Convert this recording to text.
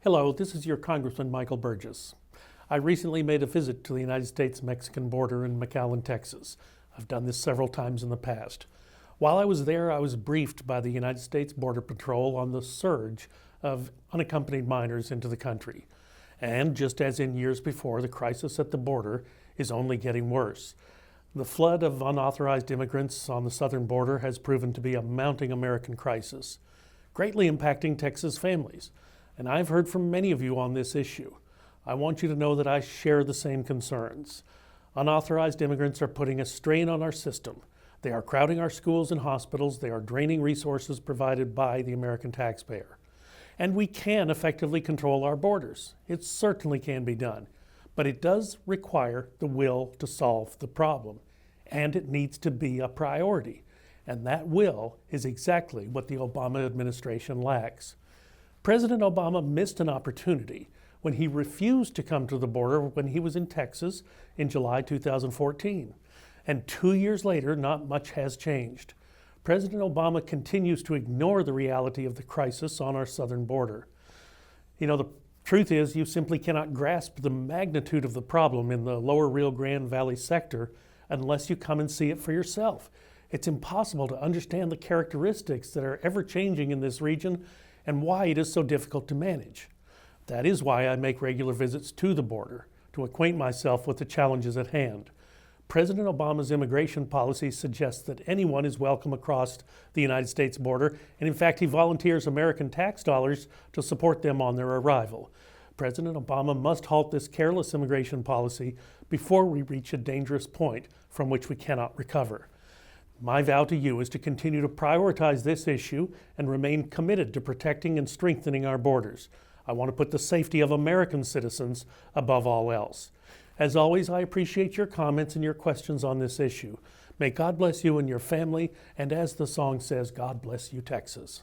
Hello, this is your Congressman Michael Burgess. I recently made a visit to the United States-Mexican border in McAllen, Texas. I've done this several times in the past. While I was there, I was briefed by the United States Border Patrol on the surge of unaccompanied minors into the country. And just as in years before, the crisis at the border is only getting worse. The flood of unauthorized immigrants on the southern border has proven to be a mounting American crisis, greatly impacting Texas families. And I've heard from many of you on this issue. I want you to know that I share the same concerns. Unauthorized immigrants are putting a strain on our system. They are crowding our schools and hospitals. They are draining resources provided by the American taxpayer. And we can effectively control our borders. It certainly can be done. But it does require the will to solve the problem. And it needs to be a priority. And that will is exactly what the Obama administration lacks. President Obama missed an opportunity when he refused to come to the border when he was in Texas in July 2014. And 2 years later, not much has changed. President Obama continues to ignore the reality of the crisis on our southern border. The truth is, you simply cannot grasp the magnitude of the problem in the lower Rio Grande Valley sector unless you come and see it for yourself. It's impossible to understand the characteristics that are ever changing in this region and why it is so difficult to manage. That is why I make regular visits to the border, to acquaint myself with the challenges at hand. President Obama's immigration policy suggests that anyone is welcome across the United States border, and in fact, he volunteers American tax dollars to support them on their arrival. President Obama must halt this careless immigration policy before we reach a dangerous point from which we cannot recover. My vow to you is to continue to prioritize this issue and remain committed to protecting and strengthening our borders. I want to put the safety of American citizens above all else. As always, I appreciate your comments and your questions on this issue. May God bless you and your family, and as the song says, God bless you, Texas.